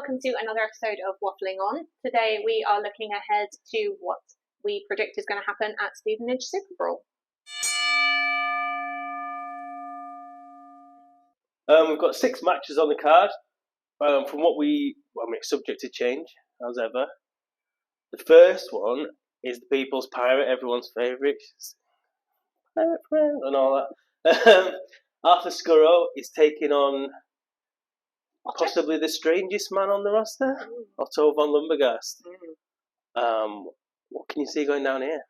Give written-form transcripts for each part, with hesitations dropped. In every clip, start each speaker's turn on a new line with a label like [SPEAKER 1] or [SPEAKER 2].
[SPEAKER 1] welcome to another episode of Waffling On. Today we are looking ahead to what we predict is going to happen at Stevenage Superbrawl.
[SPEAKER 2] We've got 6 matches on the card. From what it's subject to change, as ever. The first one is the People's Pirate, everyone's favourite. Pirate friend and all that. Arthur Skurro is taking on possibly the strangest man on the roster, Otto von Lumberghast. What can you see going down here?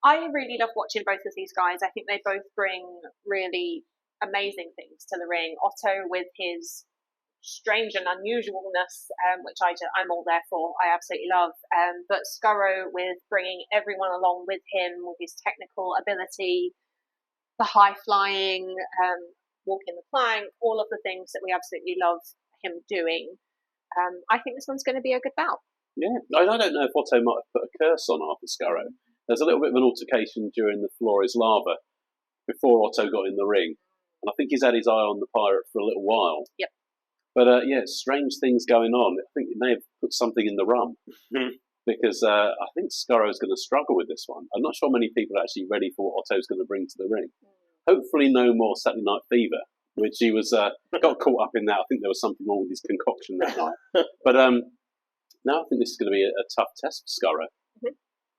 [SPEAKER 1] I really love watching both of these guys. I think they both bring really amazing things to the ring. Otto with his strange and unusualness, which I'm all there for. I absolutely love. But Skurro with bringing everyone along with him, with his technical ability, the high flying, walking the plank, all of the things that we absolutely love him doing. I think this one's going to be a good bout.
[SPEAKER 3] Yeah, I don't know if Otto might have put a curse on Arthur Skurro. There's a little bit of an altercation during the Flores Lava before Otto got in the ring. And I think he's had his eye on the pirate for a little while.
[SPEAKER 1] Yep.
[SPEAKER 3] But strange things going on. I think he may have put something in the rum. Because I think Skurro's going to struggle with this one. I'm not sure many people are actually ready for what Otto's going to bring to the ring. Hopefully no more Saturday Night Fever, which he was got caught up in that. I think there was something wrong with his concoction that night. But now I think this is going to be a tough test for Skurro.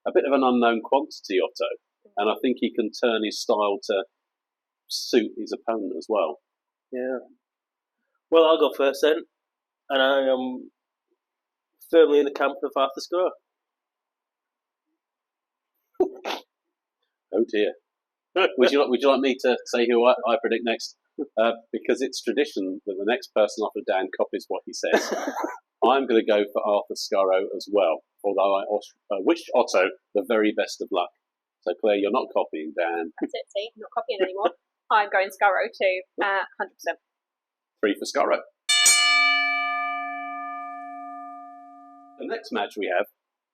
[SPEAKER 3] A bit of an unknown quantity, Otto. And I think he can turn his style to suit his opponent as well.
[SPEAKER 2] Yeah. Well, I'll go first then. And I am firmly in the camp of Arthur Skurro.
[SPEAKER 3] Oh dear. Would you like me to say who I predict next? Because it's tradition that the next person after Dan copies what he says. I'm going to go for Arthur Skurro as well, although I wish Otto the very best of luck. So Claire, you're not copying Dan.
[SPEAKER 1] That's it, see? I'm not copying anymore. I'm going Skurro too, 100%.
[SPEAKER 3] 3 for Skurro. The next match we have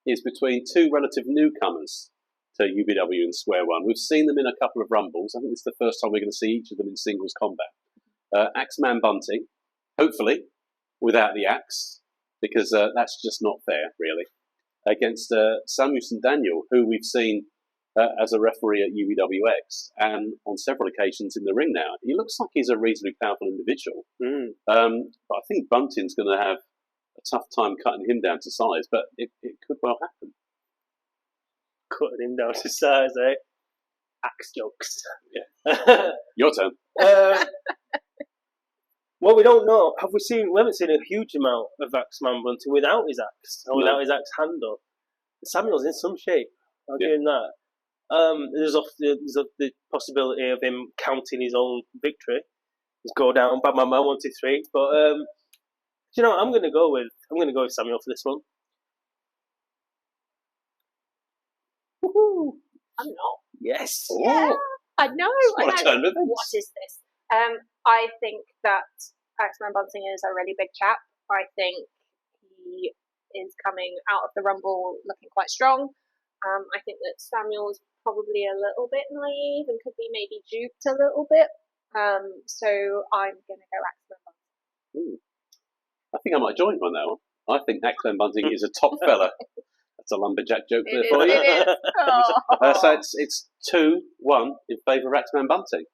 [SPEAKER 3] is between 2 relative newcomers to UBW and Square One. We've seen them in a couple of rumbles. I think it's the first time we're going to see each of them in singles combat. Axeman Bunting, hopefully without the axe, because that's just not fair, really, against Samuelson Daniel, who we've seen as a referee at UBWX and on several occasions in the ring now. He looks like he's a reasonably powerful individual. But I think Bunting's going to have a tough time cutting him down to size, but it could well happen.
[SPEAKER 2] Cutting him down to size, eh? Axe jokes.
[SPEAKER 3] Yeah. Your turn.
[SPEAKER 2] Well, we don't know. We haven't seen a huge amount of Axeman Bunting without his axe, or without his axe handle. Samuel's in some shape. I'll give him that. There's the possibility of him counting his own victory. Just go down, bad man, 1, 2, 3. But you know, I'm gonna go with Samuel for this one.
[SPEAKER 1] Woohoo! I'm not.
[SPEAKER 2] Yes.
[SPEAKER 1] Yeah, I know.
[SPEAKER 3] What
[SPEAKER 1] is this? I think that Axeman Bunting is a really big chap. I think he is coming out of the Rumble looking quite strong. I think that Samuel's probably a little bit naive and could be maybe duped a little bit. So I'm going to go Axeman Bunting.
[SPEAKER 3] I think I might join you on that one. I think Axeman Bunting is a top fella. That's a lumberjack joke there for you.
[SPEAKER 1] It is.
[SPEAKER 3] So it's 2-1 in favour of Axeman Bunting.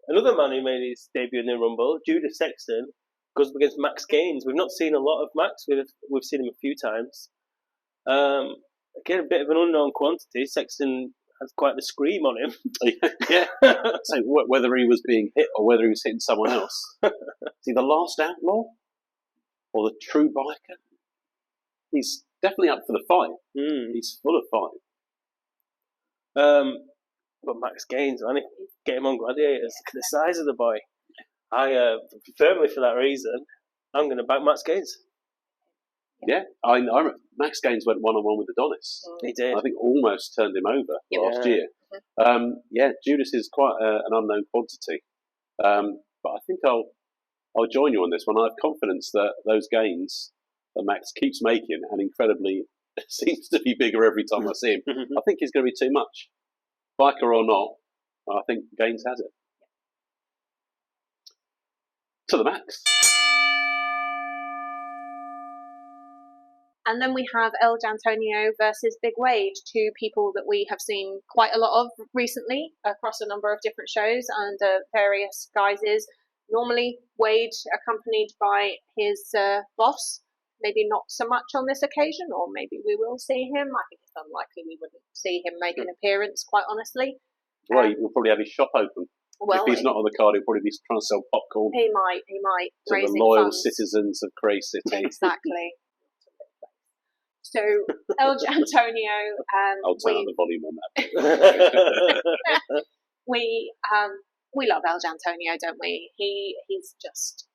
[SPEAKER 2] Another man who made his debut in the Rumble, Judas Sexton, goes up against Max Gainz. We've not seen a lot of Max. We've seen him a few times. Again, a bit of an unknown quantity. Sexton has quite the scream on him.
[SPEAKER 3] Yeah. So whether he was being hit or whether he was hitting someone else. Is he the last outlaw? Or the true biker? He's definitely up for the fight. He's full of fight.
[SPEAKER 2] But Max Gainz, man, get him on Gladiators. Look at the size of the boy. I firmly for that reason, I'm going to back Max Gainz.
[SPEAKER 3] Yeah, I remember Max Gainz went 1-on-1 with Adonis.
[SPEAKER 2] He did.
[SPEAKER 3] I think almost turned him over last year. Judas is quite an unknown quantity. But I think I'll join you on this one. I have confidence that those gains that Max keeps making, and incredibly seems to be bigger every time I see him, I think he's going to be too much. Biker or not, I think Gainz has it. To the max.
[SPEAKER 1] And then we have El Jantonio versus Big Wade, two people that we have seen quite a lot of recently across a number of different shows under various guises. Normally, Wade accompanied by his boss. Maybe not so much on this occasion, or maybe we will see him. I think it's unlikely we wouldn't see him make an appearance, quite honestly.
[SPEAKER 3] Well, he'll probably have his shop open.
[SPEAKER 1] Well,
[SPEAKER 3] if he's not on the card, he'll probably be trying to sell popcorn.
[SPEAKER 1] He might.
[SPEAKER 3] To the loyal citizens of Cray City.
[SPEAKER 1] Exactly. So, El Jantonio,
[SPEAKER 3] I'll turn on the volume on that.
[SPEAKER 1] we love El Jantonio, don't we? He's just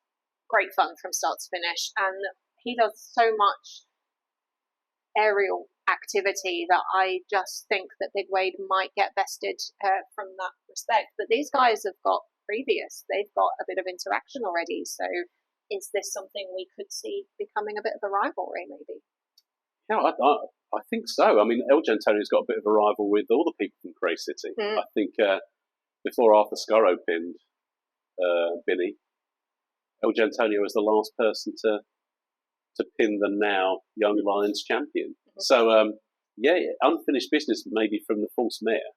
[SPEAKER 1] great fun from start to finish, and he does so much aerial activity that I just think that Big Wade might get bested from that respect. But these guys have got they've got a bit of interaction already, so is this something we could see becoming a bit of a rivalry, maybe?
[SPEAKER 3] Yeah, I think so. I mean, El Jantonio's got a bit of a rival with all the people from Cray City. I think before Arthur Skurro pinned Binny, El Jantonio was the last person to pin the now Young Lions champion. So, unfinished business maybe from the false mare.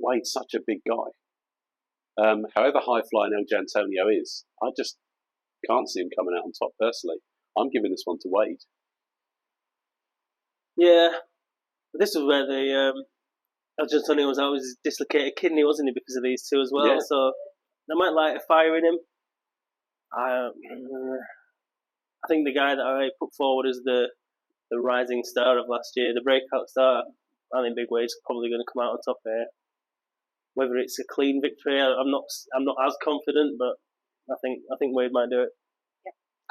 [SPEAKER 3] Wade's such a big guy. However high-flying El Jantonio is, I just can't see him coming out on top personally. I'm giving this one to Wade.
[SPEAKER 2] Yeah, this is where the El Jantonio was always dislocated kidney, wasn't he, because of these two as well?
[SPEAKER 3] Yeah.
[SPEAKER 2] So they might light a fire in him. I think the guy that I put forward as the rising star of last year, the breakout star, I think Big Wade's probably going to come out on top here. Whether it's a clean victory, I'm not as confident, but I think Wade might do it.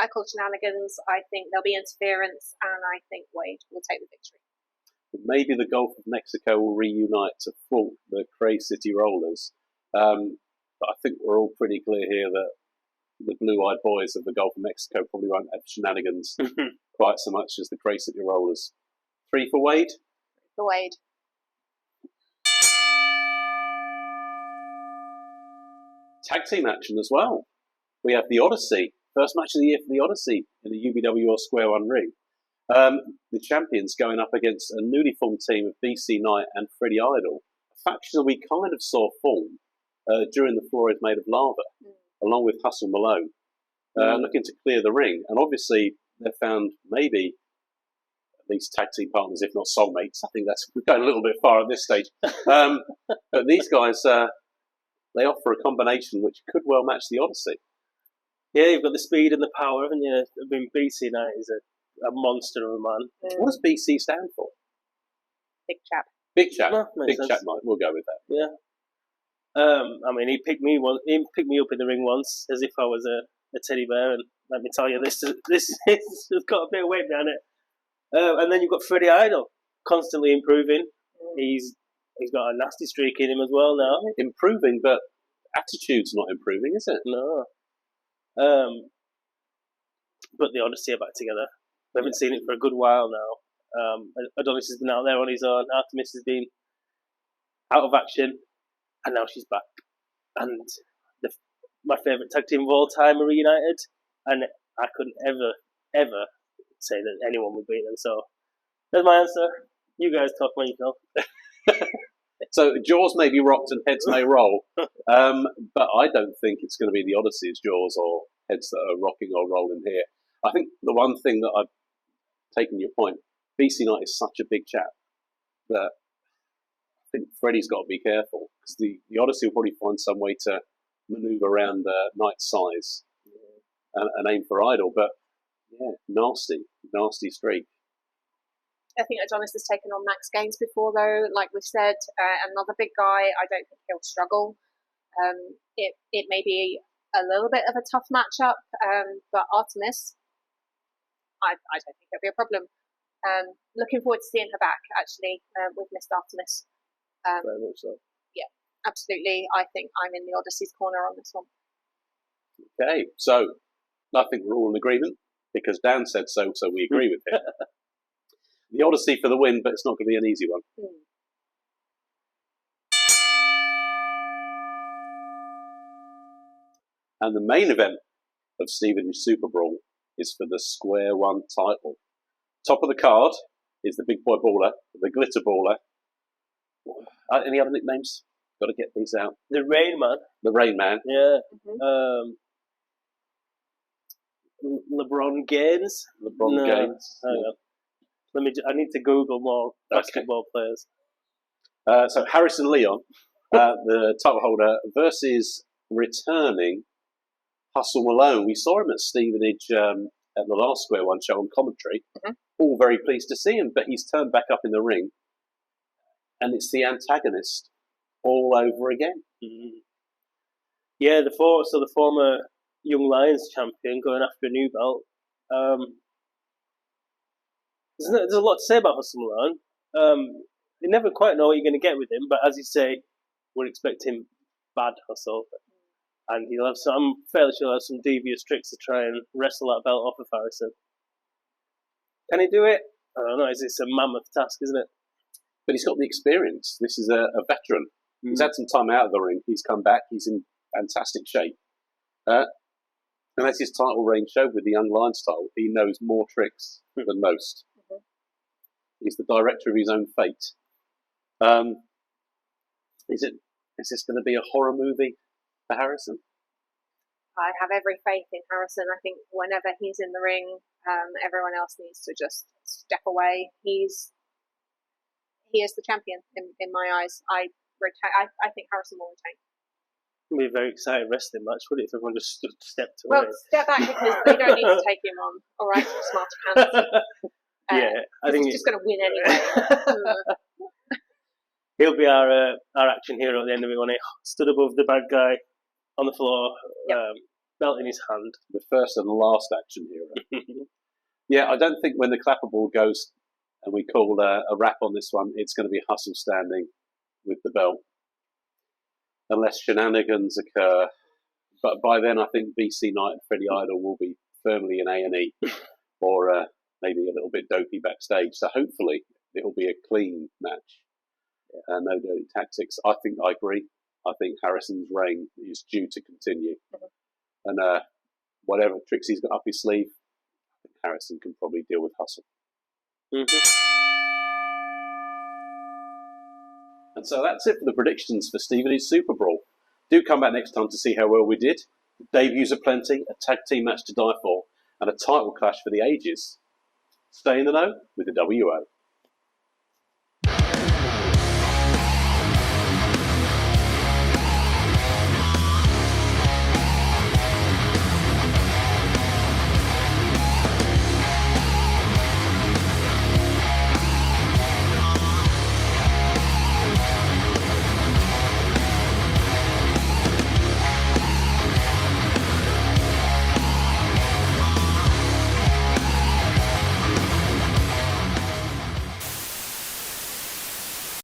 [SPEAKER 1] I call shenanigans. I think there'll be interference, and I think Wade will take the victory.
[SPEAKER 3] Maybe the Gulf of Mexico will reunite to fault the Cray City Rollers. But I think we're all pretty clear here that the blue-eyed boys of the Gulf of Mexico probably won't have shenanigans quite so much as the Cray City Rollers. 3 for Wade?
[SPEAKER 1] For Wade.
[SPEAKER 3] Tag team action as well. We have the Odyssey. First match of the year for the Odyssey in the UBW or Square One ring. The champions going up against a newly formed team of BC Knight and Freddie Idol, a faction that we kind of saw form during the Floor is Made of Lava, along with Hustle Malone, looking to clear the ring. And obviously, they've found maybe at least tag team partners, if not soulmates. I think we're going a little bit far at this stage. But these guys, they offer a combination which could well match the Odyssey.
[SPEAKER 2] Yeah, you've got the speed and the power, haven't you? I mean, BC Knight is a monster of a man.
[SPEAKER 3] What does BC stand for?
[SPEAKER 1] Big chap.
[SPEAKER 3] Big chap.
[SPEAKER 2] No,
[SPEAKER 3] Big chap, Mike. We'll go with that.
[SPEAKER 2] Yeah. I mean, he picked me up in the ring once as if I was a teddy bear, and let me tell you, this has got a bit of weight behind it. And then you've got Freddie Idol, constantly improving. He's got a nasty streak in him as well now.
[SPEAKER 3] Improving, but attitude's not improving, is it?
[SPEAKER 2] No. But the Odyssey are back together. We haven't seen it for a good while now. Adonis has been out there on his own. Artemis has been out of action, and now she's back. And my favourite tag team of all time are reunited, and I couldn't ever say that anyone would beat them. So there's my answer. You guys talk about yourself.
[SPEAKER 3] So jaws may be rocked and heads may roll, but I don't think it's going to be the Odyssey's jaws or heads that are rocking or rolling here. I think the one thing that I've taken your point, BC Knight is such a big chap that I think Freddie's got to be careful, because the Odyssey will probably find some way to manoeuvre around Knight's size and aim for Idol. But yeah, nasty streak.
[SPEAKER 1] I think Adonis has taken on Max Gainz before, though. Like we've said, another big guy. I don't think he'll struggle. It may be a little bit of a tough matchup, but Artemis, I don't think it'll be a problem. Looking forward to seeing her back, actually, with Miss Artemis.
[SPEAKER 2] Very much so.
[SPEAKER 1] Yeah, absolutely. I think I'm in the Odyssey's corner on this one.
[SPEAKER 3] Okay, so I think we're all in agreement, because Dan said so we agree with him. The Odyssey for the win, but it's not going to be an easy one. And the main event of Stevenage Superbrawl is for the Square One title. Top of the card is the Big Boy Baller, the Glitter Baller. Any other nicknames? Got to get these out.
[SPEAKER 2] The Rain Man.
[SPEAKER 3] The Rain Man.
[SPEAKER 2] Yeah. LeBron Gainz.
[SPEAKER 3] Gainz.
[SPEAKER 2] Hang on. I need to Google more basketball players.
[SPEAKER 3] So Harrison Leon, the title holder, versus returning Hustle Malone. We saw him at Stevenage at the last Square One show on commentary. All very pleased to see him, but he's turned back up in the ring, and it's the antagonist all over again.
[SPEAKER 2] Yeah, the former Young Lions champion going after a new belt. There's a lot to say about Hustle Malone. You never quite know what you're going to get with him, but as you say, we're expecting bad hustle. And I'm fairly sure he'll have some devious tricks to try and wrestle that belt off of Harrison. Can he do it? I don't know. It's a mammoth task, isn't it?
[SPEAKER 3] But he's got the experience. This is a veteran. He's had some time out of the ring. He's come back. He's in fantastic shape. And as his title reign showed with the Young Lions title, he knows more tricks than most. He's the director of his own fate. Is this going to be a horror movie for Harrison?
[SPEAKER 1] I have every faith in Harrison. I think whenever he's in the ring, everyone else needs to just step away. He is the champion in my eyes. I think Harrison will retain.
[SPEAKER 2] It would be a very exciting wrestling match, would it, if everyone just stepped away?
[SPEAKER 1] Well, step back because they don't need to take him on. All right, smarter pants.
[SPEAKER 2] Yeah, I think
[SPEAKER 1] he's just going to win anyway.
[SPEAKER 2] He'll be our action hero at the end of it when he stood above the bad guy on the floor, belt in his hand.
[SPEAKER 3] The first and last action hero. Yeah, I don't think when the clapperball goes and we call a wrap on this one, it's going to be Hustle standing with the belt. Unless shenanigans occur. But by then I think BC Knight and Freddie Idol will be firmly in A&E or maybe a little bit dopey backstage. So hopefully it'll be a clean match. No dirty tactics. I agree. I think Harrison's reign is due to continue. And whatever tricks he's got up his sleeve, I think Harrison can probably deal with Hustle. And so that's it for the predictions for Stevenage Superbrawl. Do come back next time to see how well we did. Debuts aplenty, a tag team match to die for, and a title clash for the ages. Stay in the know with the WO.